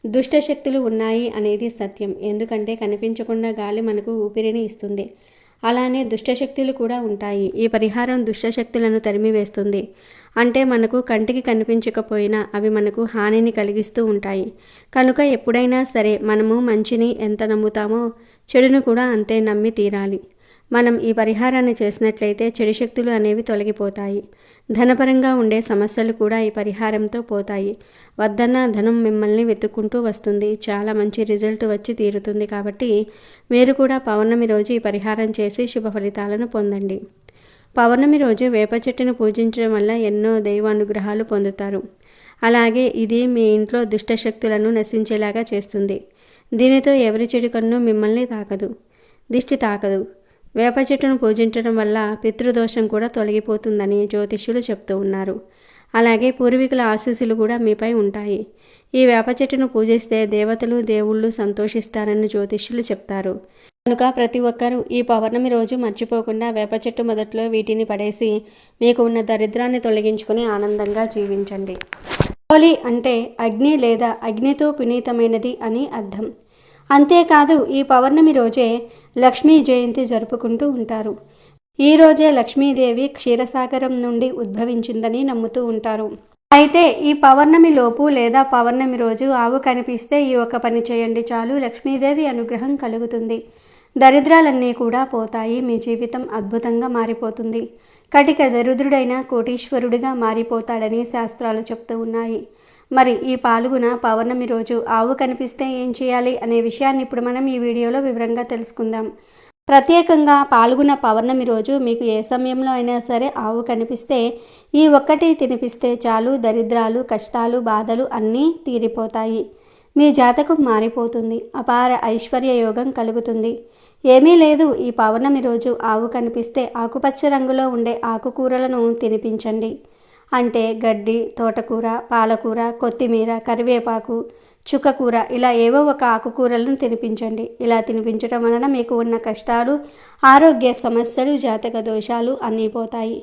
దుష్టశక్తులు ఉన్నాయి అనేది సత్యం. ఎందుకంటే కనిపించకుండా గాలి మనకు ఊపిరిని ఇస్తుంది. అలానే దుష్టశక్తులు కూడా ఉంటాయి. ఈ పరిహారం దుష్టశక్తులను తరిమివేస్తుంది. అంటే మనకు కంటికి కనిపించకపోయినా అవి మనకు హానిని కలిగిస్తూ ఉంటాయి. కనుక ఎప్పుడైనా సరే మనము మంచిని ఎంత నమ్ముతామో చెడును కూడా అంతే నమ్మి తీరాలి. మనం ఈ పరిహారాన్ని చేసినట్లయితే చెడు శక్తులు అనేవి తొలగిపోతాయి. ధనపరంగా ఉండే సమస్యలు కూడా ఈ పరిహారంతో పోతాయి. వద్దన్న ధనం మిమ్మల్ని వెతుక్కుంటూ వస్తుంది. చాలా మంచి రిజల్ట్ వచ్చి తీరుతుంది. కాబట్టి మీరు కూడా పౌర్ణమి రోజు ఈ పరిహారం చేసి శుభ ఫలితాలను పొందండి. పౌర్ణమి రోజు వేప చెట్టును పూజించడం వల్ల ఎన్నో దైవ అనుగ్రహాలు పొందుతారు. అలాగే ఇది మీ ఇంట్లో దుష్టశక్తులను నశించేలాగా చేస్తుంది. దీనితో ఎవరి చెడు కన్ను మిమ్మల్ని తాకదు, దిష్టి తాకదు. వేప చెట్టును పూజించడం వల్ల పితృదోషం కూడా తొలగిపోతుందని జ్యోతిష్యులు చెప్తూ ఉన్నారు. అలాగే పూర్వీకుల ఆశీస్సులు కూడా మీపై ఉంటాయి. ఈ వేప చెట్టును పూజిస్తే దేవతలు దేవుళ్ళు సంతోషిస్తారని జ్యోతిష్యులు చెప్తారు. కనుక ప్రతి ఒక్కరూ ఈ పౌర్ణమి రోజు మర్చిపోకుండా వేప చెట్టు మొదట్లో వీటిని పడేసి మీకు ఉన్న దరిద్రాన్ని తొలగించుకుని ఆనందంగా జీవించండి. హోలీ అంటే అగ్ని లేదా అగ్నితో పునీతమైనది అని అర్థం. అంతేకాదు ఈ పౌర్ణమి రోజే లక్ష్మీ జయంతి జరుపుకుంటూ ఉంటారు. ఈ రోజే లక్ష్మీదేవి క్షీరసాగరం నుండి ఉద్భవించిందని నమ్ముతూ ఉంటారు. అయితే ఈ పౌర్ణమి లోపు లేదా పౌర్ణమి రోజు ఆవు కనిపిస్తే ఈ ఒక్క పని చేయండి చాలు, లక్ష్మీదేవి అనుగ్రహం కలుగుతుంది. దరిద్రాలన్నీ కూడా పోతాయి. మీ జీవితం అద్భుతంగా మారిపోతుంది. కటిక దరిద్రుడైన కోటీశ్వరుడిగా మారిపోతాడని శాస్త్రాలు చెప్తూ ఉన్నాయి. మరి ఈ పాల్గొన పౌర్ణమి రోజు ఆవు కనిపిస్తే ఏం చేయాలి అనే విషయాన్ని ఇప్పుడు మనం ఈ వీడియోలో వివరంగా తెలుసుకుందాం. ప్రత్యేకంగా పాల్గొన పౌర్ణమి రోజు మీకు ఏ సమయంలో అయినా సరే ఆవు కనిపిస్తే ఈ ఒక్కటి తినిపిస్తే చాలు, దరిద్రాలు, కష్టాలు, బాధలు అన్నీ తీరిపోతాయి. మీ జాతకం మారిపోతుంది. అపార ఐశ్వర్య యోగం కలుగుతుంది. ఏమీ లేదు, ఈ పౌర్ణమి రోజు ఆవు కనిపిస్తే ఆకుపచ్చ రంగులో ఉండే ఆకుకూరలను తినిపించండి. అంటే గడ్డి, తోటకూర, పాలకూర, కొత్తిమీర, కరివేపాకు, చుక్కకూర ఇలా ఏవో ఒక ఆకుకూరలను తినిపించండి. ఇలా తినిపించడం వలన మీకు ఉన్న కష్టాలు, ఆరోగ్య సమస్యలు, జాతక దోషాలు అన్నీ పోతాయి.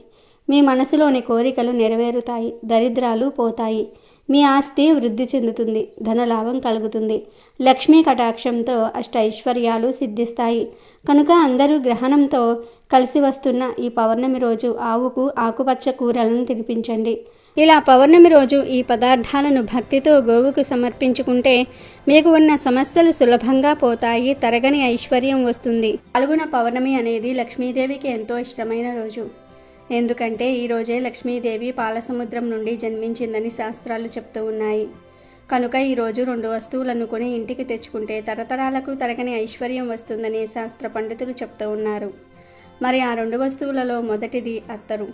మీ మనసులోని కోరికలు నెరవేరుతాయి. దరిద్రాలు పోతాయి. మీ ఆస్తి వృద్ధి చెందుతుంది. ధనలాభం కలుగుతుంది. లక్ష్మీ కటాక్షంతో అష్టైశ్వర్యాలు సిద్ధిస్తాయి. కనుక అందరూ గ్రహణంతో కలిసి వస్తున్న ఈ పౌర్ణమి రోజు ఆవుకు ఆకుపచ్చ కూరలను తినిపించండి. ఇలా పౌర్ణమి రోజు ఈ పదార్థాలను భక్తితో గోవుకు సమర్పించుకుంటే మీకు ఉన్న సమస్యలు సులభంగా పోతాయి. తరగని ఐశ్వర్యం వస్తుంది. పాల్గొన పౌర్ణమి అనేది లక్ష్మీదేవికి ఎంతో ఇష్టమైన రోజు. ఎందుకంటే ఈరోజే లక్ష్మీదేవి పాలసముద్రం నుండి జన్మించిందని శాస్త్రాలు చెప్తూ ఉన్నాయి. కనుక ఈరోజు 2 వస్తువులను కొని ఇంటికి తెచ్చుకుంటే తరతరాలకు తరగని ఐశ్వర్యం వస్తుందని శాస్త్ర పండితులు చెప్తూ ఉన్నారు. మరి ఆ 2 వస్తువులలో మొదటిది అత్తరు.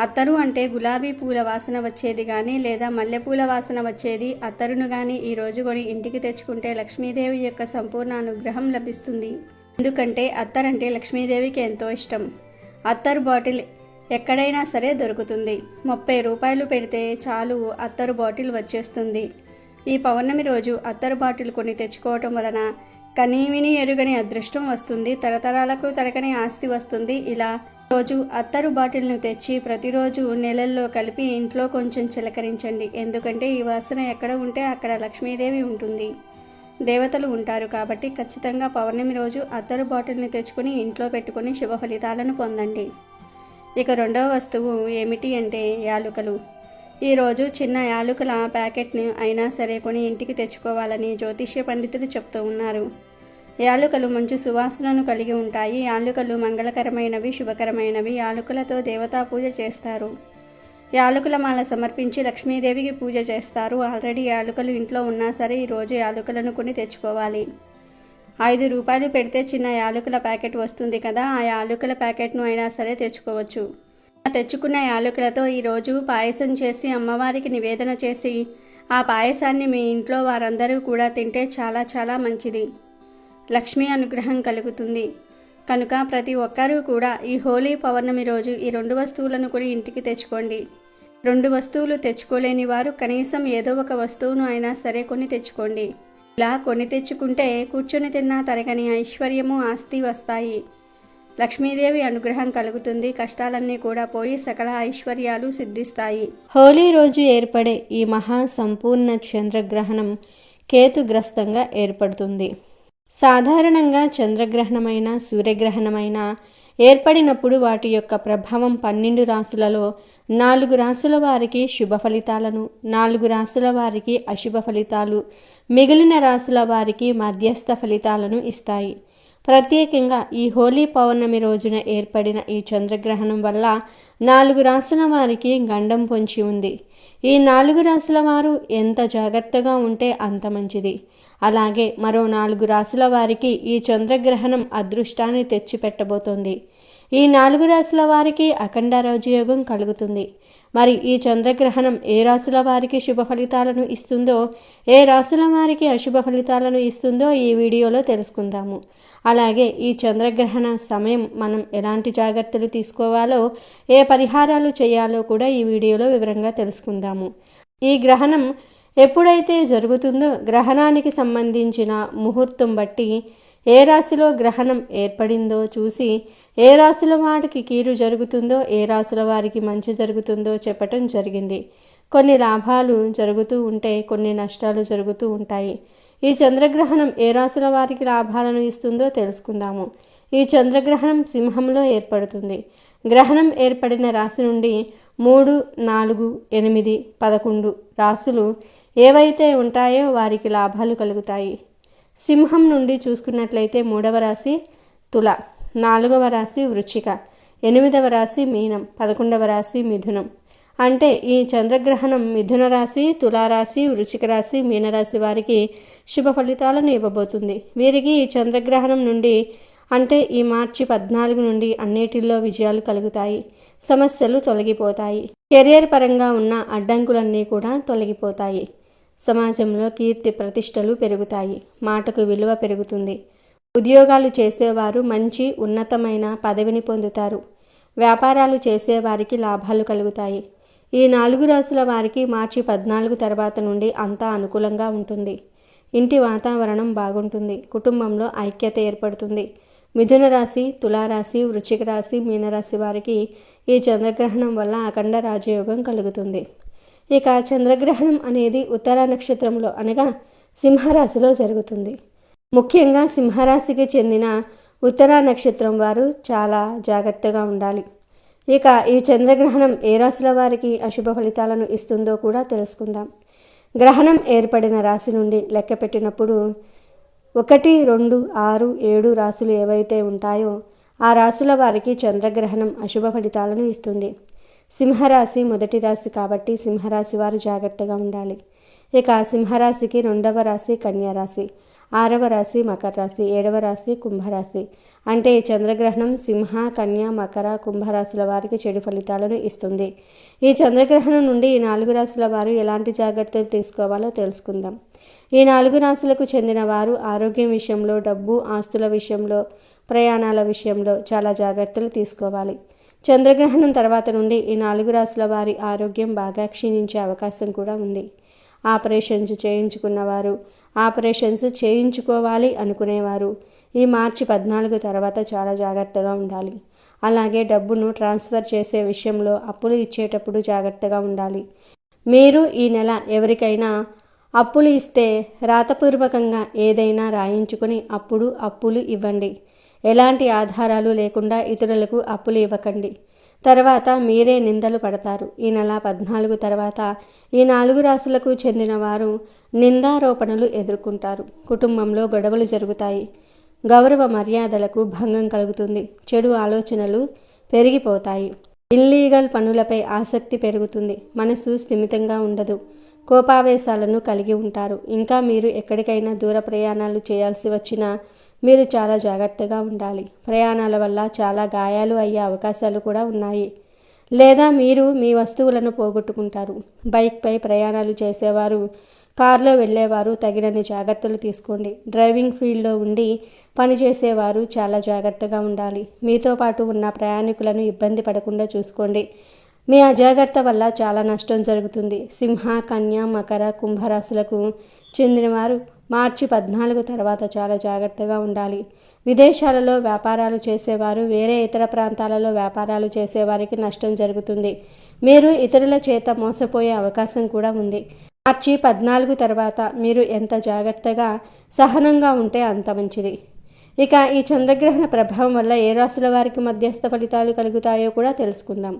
అత్తరు అంటే గులాబీ పూల వాసన వచ్చేది కానీ లేదా మల్లెపూల వాసన వచ్చేది అత్తరును కానీ ఈరోజు కొని ఇంటికి తెచ్చుకుంటే లక్ష్మీదేవి యొక్క సంపూర్ణ అనుగ్రహం లభిస్తుంది. ఎందుకంటే అత్తరంటే లక్ష్మీదేవికి ఎంతో ఇష్టం. అత్తరు బాటిల్ ఎక్కడైనా సరే దొరుకుతుంది. 30 రూపాయలు పెడితే చాలు అత్తరు బాటిల్ వచ్చేస్తుంది. ఈ పౌర్ణమి రోజు అత్తరు బాటిల్ కొని తెచ్చుకోవటం వలన కనీవిని ఎరుగని అదృష్టం వస్తుంది. తరతరాలకు తరగని ఆస్తి వస్తుంది. ఇలా రోజు అత్తరు బాటిల్ను తెచ్చి ప్రతిరోజు నీళ్ళల్లో కలిపి ఇంట్లో కొంచెం చిలకరించండి. ఎందుకంటే ఈ వాసన ఎక్కడ ఉంటే అక్కడ లక్ష్మీదేవి ఉంటుంది, దేవతలు ఉంటారు. కాబట్టి ఖచ్చితంగా పౌర్ణమి రోజు అత్తరు బాటిల్ని తెచ్చుకొని ఇంట్లో పెట్టుకొని శుభ ఫలితాలను పొందండి. ఇక 2వ వస్తువు ఏమిటి అంటే యాలుకలు. ఈరోజు చిన్న యాలుకల ప్యాకెట్ని అయినా సరే కొని ఇంటికి తెచ్చుకోవాలని జ్యోతిష్య పండితులు చెప్తూ ఉన్నారు. యాలుకలు మంచి సువాసనను కలిగి ఉంటాయి. యాలుకలు మంగళకరమైనవి, శుభకరమైనవి. యాలుకలతో దేవతా పూజ చేస్తారు. యాలుకల మాల సమర్పించి లక్ష్మీదేవికి పూజ చేస్తారు. ఆల్రెడీ యాలుకలు ఇంట్లో ఉన్నా సరే ఈరోజు యాలుకలను కొని తెచ్చుకోవాలి. 5 రూపాయలు పెడితే చిన్న యాలకుల ప్యాకెట్ వస్తుంది కదా, ఆ యాలకుల ప్యాకెట్ను అయినా సరే తెచ్చుకోవచ్చు. తెచ్చుకున్న యాలకులతో ఈరోజు పాయసం చేసి అమ్మవారికి నివేదన చేసి ఆ పాయసాన్ని మీ ఇంట్లో వారందరూ కూడా తింటే చాలా చాలా మంచిది. లక్ష్మీ అనుగ్రహం కలుగుతుంది. కనుక ప్రతి ఒక్కరూ కూడా ఈ హోలీ పౌర్ణమి రోజు ఈ 2 వస్తువులను కొని ఇంటికి తెచ్చుకోండి. 2 వస్తువులు తెచ్చుకోలేని వారు కనీసం ఏదో ఒక వస్తువును అయినా సరే కొని తెచ్చుకోండి. ఇలా కొని తెచ్చుకుంటే కూర్చొని తిన్నా తరగని ఐశ్వర్యము, ఆస్తి వస్తాయి. లక్ష్మీదేవి అనుగ్రహం కలుగుతుంది. కష్టాలన్నీ కూడా పోయి సకల ఐశ్వర్యాలు సిద్ధిస్తాయి. హోలీ రోజు ఏర్పడే ఈ మహా సంపూర్ణ చంద్రగ్రహణం కేతుగ్రస్తంగా ఏర్పడుతుంది. సాధారణంగా చంద్రగ్రహణమైన సూర్యగ్రహణమైన ఏర్పడినప్పుడు వాటి యొక్క ప్రభావం 12 రాశులలో 4 రాశుల వారికి శుభ ఫలితాలను, 4 రాశుల వారికి అశుభ ఫలితాలు, మిగిలిన రాశుల వారికి మధ్యస్థ ఫలితాలను ఇస్తాయి. ప్రత్యేకంగా ఈ హోలీ పౌర్ణమి రోజున ఏర్పడిన ఈ చంద్రగ్రహణం వల్ల 4 రాశుల వారికి గండం పొంచి ఉంది. ఈ 4 రాశుల వారు ఎంత జాగ్రత్తగా ఉంటే అంత మంచిది. అలాగే మరో 4 రాశుల వారికి ఈ చంద్రగ్రహణం అదృష్టాన్ని తెచ్చిపెట్టబోతోంది. ఈ 4 రాశుల వారికి అఖండ రాజయోగం కలుగుతుంది. మరి ఈ చంద్రగ్రహణం ఏ రాశుల వారికి శుభ ఫలితాలను ఇస్తుందో, ఏ రాశుల వారికి అశుభ ఫలితాలను ఇస్తుందో ఈ వీడియోలో తెలుసుకుందాము. అలాగే ఈ చంద్రగ్రహణ సమయం మనం ఎలాంటి జాగ్రత్తలు తీసుకోవాలో, ఏ పరిహారాలు చేయాలో కూడా ఈ వీడియోలో వివరంగా తెలుసుకుందాము. ఈ గ్రహణం ఎప్పుడైతే జరుగుతుందో గ్రహణానికి సంబంధించిన ముహూర్తం బట్టి ఏ రాశిలో గ్రహణం ఏర్పడిందో చూసి ఏ రాశుల వారికి కీడు జరుగుతుందో, ఏ రాశుల వారికి మంచి జరుగుతుందో చెప్పటం జరిగింది. కొన్ని లాభాలు జరుగుతూ ఉంటే కొన్ని నష్టాలు జరుగుతూ ఉంటాయి. ఈ చంద్రగ్రహణం ఏ రాశుల వారికి లాభాలను ఇస్తుందో తెలుసుకుందాము. ఈ చంద్రగ్రహణం సింహంలో ఏర్పడుతుంది. గ్రహణం ఏర్పడిన రాశి నుండి 3, 4, 8, 11 రాశులు ఏవైతే ఉంటాయో వారికి లాభాలు కలుగుతాయి. సింహం నుండి చూసుకున్నట్లయితే 3వ రాశి తుల, 4వ రాశి వృశ్చిక, 8వ రాశి మీనం, 11వ రాశి మిథునం. అంటే ఈ చంద్రగ్రహణం మిథున రాశి, తులారాశి, వృశ్చిక రాశి, మీనరాశి వారికి శుభ ఫలితాలను ఇవ్వబోతుంది. వీరికి ఈ చంద్రగ్రహణం నుండి అంటే ఈ మార్చి 14 నుండి అన్నిటిల్లో విజయాలు కలుగుతాయి. సమస్యలు తొలగిపోతాయి. కెరియర్ పరంగా ఉన్న అడ్డంకులన్నీ కూడా తొలగిపోతాయి. సమాజంలో కీర్తి ప్రతిష్టలు పెరుగుతాయి. మాటకు విలువ పెరుగుతుంది. ఉద్యోగాలు చేసేవారు మంచి ఉన్నతమైన పదవిని పొందుతారు. వ్యాపారాలు చేసేవారికి లాభాలు కలుగుతాయి. ఈ 4 రాశుల వారికి మార్చి 14 తర్వాత నుండి అంతా అనుకూలంగా ఉంటుంది. ఇంటి వాతావరణం బాగుంటుంది. కుటుంబంలో ఐక్యత ఏర్పడుతుంది. మిథున రాశి, తులారాశి, వృశ్చిక రాశి, మీనరాశి వారికి ఈ చంద్రగ్రహణం వల్ల అఖండ రాజయోగం కలుగుతుంది. ఇక చంద్రగ్రహణం అనేది ఉత్తర నక్షత్రంలో అనగా సింహరాశిలో జరుగుతుంది. ముఖ్యంగా సింహరాశికి చెందిన ఉత్తర నక్షత్రం వారు చాలా జాగ్రత్తగా ఉండాలి. ఇక ఈ చంద్రగ్రహణం ఏ రాశుల వారికి అశుభ ఫలితాలను ఇస్తుందో కూడా తెలుసుకుందాం. గ్రహణం ఏర్పడిన రాశి నుండి లెక్క పెట్టినప్పుడు 1, 2, 6, 7 రాశులు ఏవైతే ఉంటాయో ఆ రాశుల వారికి చంద్రగ్రహణం అశుభ ఫలితాలను ఇస్తుంది. సింహరాశి మొదటి రాశి కాబట్టి సింహరాశి వారు జాగ్రత్తగా ఉండాలి. ఇక సింహరాశికి 2వ రాశి కన్యారాశి, 6వ రాశి మకర రాశి, 7వ రాశి కుంభరాశి. అంటే చంద్రగ్రహణం సింహ, కన్య, మకర, కుంభరాశుల వారికి చెడు ఫలితాలను ఇస్తుంది. ఈ చంద్రగ్రహణం నుండి ఈ 4 రాశుల వారు ఎలాంటి జాగ్రత్తలు తీసుకోవాలో తెలుసుకుందాం. ఈ 4 రాశులకు చెందిన వారు ఆరోగ్యం విషయంలో, డబ్బు, ఆస్తుల విషయంలో, ప్రయాణాల విషయంలో చాలా జాగ్రత్తలు తీసుకోవాలి. చంద్రగ్రహణం తర్వాత నుండి ఈ 4 రాశుల వారి ఆరోగ్యం బాగా క్షీణించే అవకాశం కూడా ఉంది. ఆపరేషన్స్ చేయించుకున్నవారు, ఆపరేషన్స్ చేయించుకోవాలి అనుకునేవారు ఈ మార్చి 14 తర్వాత చాలా జాగ్రత్తగా ఉండాలి. అలాగే డబ్బును ట్రాన్స్ఫర్ చేసే విషయంలో, అప్పులు ఇచ్చేటప్పుడు జాగ్రత్తగా ఉండాలి. మీరు ఈ నెల ఎవరికైనా అప్పులు ఇస్తే రాతపూర్వకంగా ఏదైనా రాయించుకొని అప్పులు ఇవ్వండి. ఎలాంటి ఆధారాలు లేకుండా ఇతరులకు అప్పులు ఇవ్వకండి. తర్వాత మీరే నిందలు పడతారు. ఈ నెల 14 తర్వాత ఈ 4 రాశులకు చెందిన వారు నిందారోపణలు ఎదుర్కొంటారు. కుటుంబంలో గొడవలు జరుగుతాయి. గౌరవ మర్యాదలకు భంగం కలుగుతుంది. చెడు ఆలోచనలు పెరిగిపోతాయి. ఇల్లీగల్ పనులపై ఆసక్తి పెరుగుతుంది. మనసు స్థిమితంగా ఉండదు. కోపావేశాలను కలిగి ఉంటారు. ఇంకా మీరు ఎక్కడికైనా దూర ప్రయాణాలు చేయాల్సి వచ్చినా మీరు చాలా జాగ్రత్తగా ఉండాలి. ప్రయాణాల వల్ల చాలా గాయాలు అయ్యే అవకాశాలు కూడా ఉన్నాయి. లేదా మీరు మీ వస్తువులను పోగొట్టుకుంటారు. బైక్పై ప్రయాణాలు చేసేవారు, కారులో వెళ్ళేవారు తగినన్ని జాగ్రత్తలు తీసుకోండి. డ్రైవింగ్ ఫీల్డ్లో ఉండి పనిచేసేవారు చాలా జాగ్రత్తగా ఉండాలి. మీతో పాటు ఉన్న ప్రయాణికులను ఇబ్బంది పడకుండా చూసుకోండి. మీ అజాగ్రత్త వల్ల చాలా నష్టం జరుగుతుంది. సింహ, కన్య, మకర, కుంభరాశులకు చెందినవారు మార్చి 14 తర్వాత చాలా జాగ్రత్తగా ఉండాలి. విదేశాలలో వ్యాపారాలు చేసేవారు, వేరే ఇతర ప్రాంతాలలో వ్యాపారాలు చేసేవారికి నష్టం జరుగుతుంది. మీరు ఇతరుల చేత మోసపోయే అవకాశం కూడా ఉంది. మార్చి 14 తర్వాత మీరు ఎంత జాగ్రత్తగా సహనంగా ఉంటే అంత మంచిది. ఇక ఈ చంద్రగ్రహణ ప్రభావం వల్ల ఏ రాశుల వారికి మధ్యస్థ ఫలితాలు కలుగుతాయో కూడా తెలుసుకుందాం.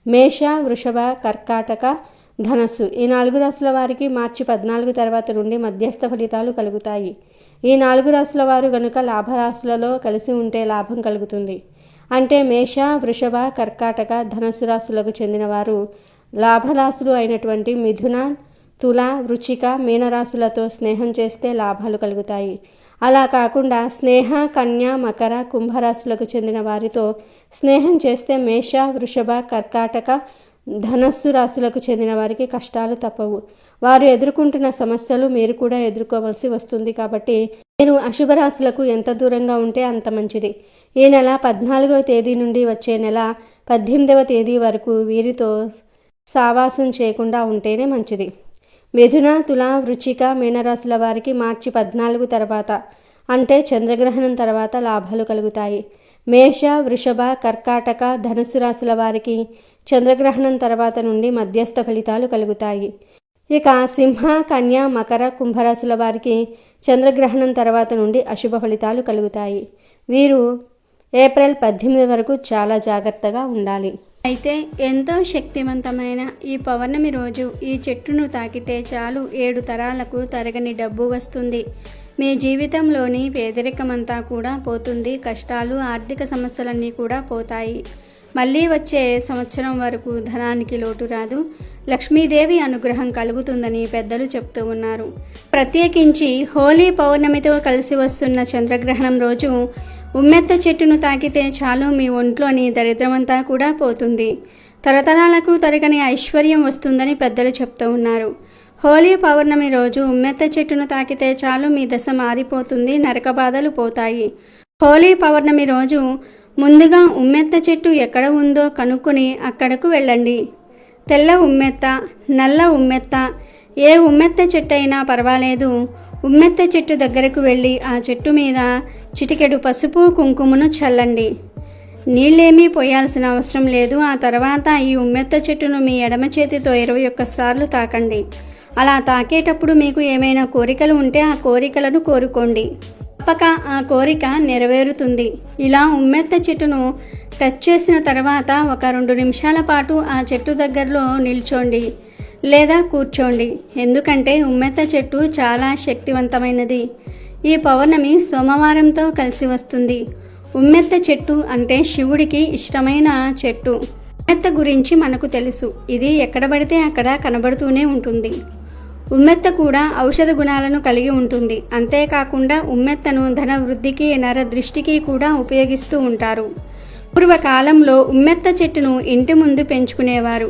మేష, వృషభ, కర్కాటక, ధనస్సు ఈ 4 రాశుల వారికి మార్చి 14 తర్వాత నుండి మధ్యస్థ ఫలితాలు కలుగుతాయి. ఈ 4 రాశుల వారు గనుక లాభరాశులలో కలిసి ఉంటే లాభం కలుగుతుంది. అంటే మేష, వృషభ, కర్కాటక, ధనస్సు రాశులకు చెందిన వారు లాభరాశులు అయినటువంటి మిథున, తుల, వృచ్చిక, మీనరాశులతో స్నేహం చేస్తే లాభాలు కలుగుతాయి. అలా కాకుండా స్నేహ, కన్య, మకర, కుంభరాశులకు చెందిన వారితో స్నేహం చేస్తే మేష, వృషభ, కర్కాటక, ధనస్సు రాశులకు చెందిన వారికి కష్టాలు తప్పవు. వారు ఎదుర్కొంటున్న సమస్యలు మీరు కూడా ఎదుర్కోవలసి వస్తుంది. కాబట్టి మీరు అశుభ రాశులకు ఎంత దూరంగా ఉంటే అంత మంచిది. ఈ నెల 14వ తేదీ నుండి వచ్చే నెల 18వ తేదీ వరకు వీరితో సావాసం చేయకుండా ఉంటేనే మంచిది. మిథున, తుల, వృచ్చిక, మీనరాశుల వారికి మార్చి 14 తర్వాత అంటే చంద్రగ్రహణం తర్వాత లాభాలు కలుగుతాయి. మేష, వృషభ, కర్కాటక, ధనుసు రాశుల వారికి చంద్రగ్రహణం తర్వాత నుండి మధ్యస్థ ఫలితాలు కలుగుతాయి. ఇక సింహ, కన్య, మకర, కుంభరాశుల వారికి చంద్రగ్రహణం తర్వాత నుండి అశుభ ఫలితాలు కలుగుతాయి. వీరు ఏప్రిల్ 18 వరకు చాలా జాగ్రత్తగా ఉండాలి. అయితే ఎంతో శక్తివంతమైన ఈ పౌర్ణమి రోజు ఈ చెట్టును తాకితే చాలు 7 తరాలకు తరగని డబ్బు వస్తుంది. మీ జీవితంలోని పేదరికమంతా కూడా పోతుంది. కష్టాలు, ఆర్థిక సమస్యలన్నీ కూడా పోతాయి. మళ్ళీ వచ్చే సంవత్సరం వరకు ధనానికి లోటు రాదు. లక్ష్మీదేవి అనుగ్రహం కలుగుతుందని పెద్దలు చెప్తూ ఉన్నారు. ప్రత్యేకించి హోలీ పౌర్ణమితో కలిసి వస్తున్న చంద్రగ్రహణం రోజు ఉమ్మెత్త చెట్టును తాకితే చాలు మీ ఒంట్లోని దరిద్రమంతా కూడా పోతుంది. తరతరాలకు తరగని ఐశ్వర్యం వస్తుందని పెద్దలు చెప్తూ ఉన్నారు. హోలీ పౌర్ణమి రోజు ఉమ్మెత్త చెట్టును తాకితే చాలు మీ దశ మారిపోతుంది, నరక బాధలు పోతాయి. హోలీ పౌర్ణమి రోజు ముందుగా ఉమ్మెత్త చెట్టు ఎక్కడ ఉందో కనుక్కొని అక్కడకు వెళ్ళండి. తెల్ల ఉమ్మెత్త, నల్ల ఉమ్మెత్త, ఏ ఉమ్మెత్త చెట్టు అయినా పర్వాలేదు. ఉమ్మెత్త చెట్టు దగ్గరకు వెళ్ళి ఆ చెట్టు మీద చిటికెడు పసుపు, కుంకుమను చల్లండి. నీళ్ళేమీ పోయాల్సిన అవసరం లేదు. ఆ తర్వాత ఈ ఉమ్మెత్త చెట్టును మీ ఎడమ చేతితో 21 సార్లు తాకండి. అలా తాకేటప్పుడు మీకు ఏమైనా కోరికలు ఉంటే ఆ కోరికలను కోరుకోండి. తప్పక ఆ కోరిక నెరవేరుతుంది. ఇలా ఉమ్మెత్త చెట్టును టచ్ చేసిన తర్వాత ఒక 2 నిమిషాల పాటు ఆ చెట్టు దగ్గరలో నిల్చోండి లేదా కూర్చోండి. ఎందుకంటే ఉమ్మెత్త చెట్టు చాలా శక్తివంతమైనది. ఈ పౌర్ణమి సోమవారంతో కలిసి వస్తుంది. ఉమ్మెత్త చెట్టు అంటే శివుడికి ఇష్టమైన చెట్టు. ఉమ్మెత్త గురించి మనకు తెలుసు. ఇది ఎక్కడ పడితే అక్కడ కనబడుతూనే ఉంటుంది. ఉమ్మెత్త కూడా ఔషధ గుణాలను కలిగి ఉంటుంది. అంతేకాకుండా ఉమ్మెత్తను ధన వృద్ధికి, నర దృష్టికి కూడా ఉపయోగిస్తూ ఉంటారు. పూర్వకాలంలో ఉమ్మెత్త చెట్టును ఇంటి ముందు పెంచుకునేవారు.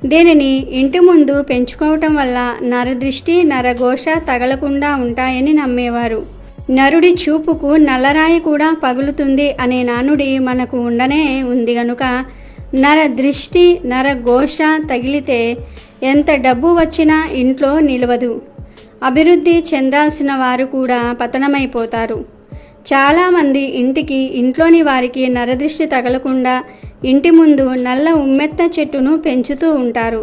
దీనిని ఇంటి ముందు పెంచుకోవటం వల్ల నరదృష్టి, నరఘోష తగలకుండా ఉంటాయని నమ్మేవారు. నరుడి చూపుకు నల్లరాయి కూడా పగులుతుంది అనే నానుడి మనకు ఉండనే ఉంది గనుక నరదృష్టి, నరఘోష తగిలితే ఎంత డబ్బు వచ్చినా ఇంట్లో నిలవదు. అభివృద్ధి చెందాల్సిన వారు కూడా పతనమైపోతారు. చాలామంది ఇంట్లోని వారికి నరదృష్టి తగలకుండా ఇంటి ముందు నల్ల ఉమ్మెత్త చెట్టును పెంచుతూ ఉంటారు.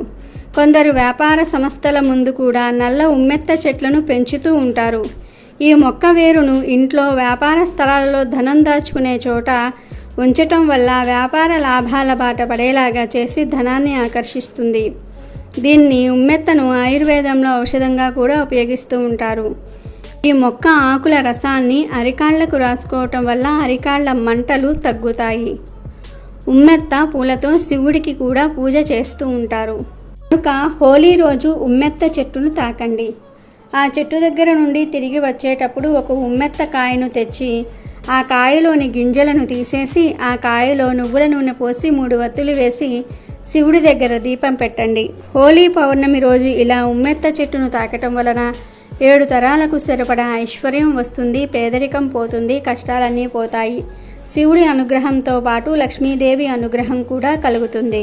కొందరు వ్యాపార సంస్థల ముందు కూడా నల్ల ఉమ్మెత్త చెట్లను పెంచుతూ ఉంటారు. ఈ మొక్క వేరును ఇంట్లో, వ్యాపార స్థలాలలో ధనం దాచుకునే చోట ఉంచటం వల్ల వ్యాపార లాభాల బాట పడేలాగా చేసి ధనాన్ని ఆకర్షిస్తుంది. దీన్ని ఉమ్మెత్తను ఆయుర్వేదంలో ఔషధంగా కూడా ఉపయోగిస్తూ ఉంటారు. ఈ మొక్క ఆకుల రసాన్ని అరికాళ్లకు రాసుకోవటం వల్ల అరికాళ్ల మంటలు తగ్గుతాయి. ఉమ్మెత్త పూలతో శివుడికి కూడా పూజ చేస్తూ ఉంటారు. కనుక హోలీ రోజు ఉమ్మెత్త చెట్టును తాకండి. ఆ చెట్టు దగ్గర నుండి తిరిగి వచ్చేటప్పుడు ఒక ఉమ్మెత్త కాయను తెచ్చి ఆ కాయలోని గింజలను తీసేసి ఆ కాయలో నువ్వుల నూనె పోసి 3 వత్తులు వేసి శివుడి దగ్గర దీపం పెట్టండి. హోలీ పౌర్ణమి రోజు ఇలా ఉమ్మెత్త చెట్టును తాకటం వలన 7 తరాలకు సరిపడా ఐశ్వర్యం వస్తుంది, పేదరికం పోతుంది, కష్టాలన్నీ పోతాయి. శివుడి అనుగ్రహంతో పాటు లక్ష్మీదేవి అనుగ్రహం కూడా కలుగుతుంది.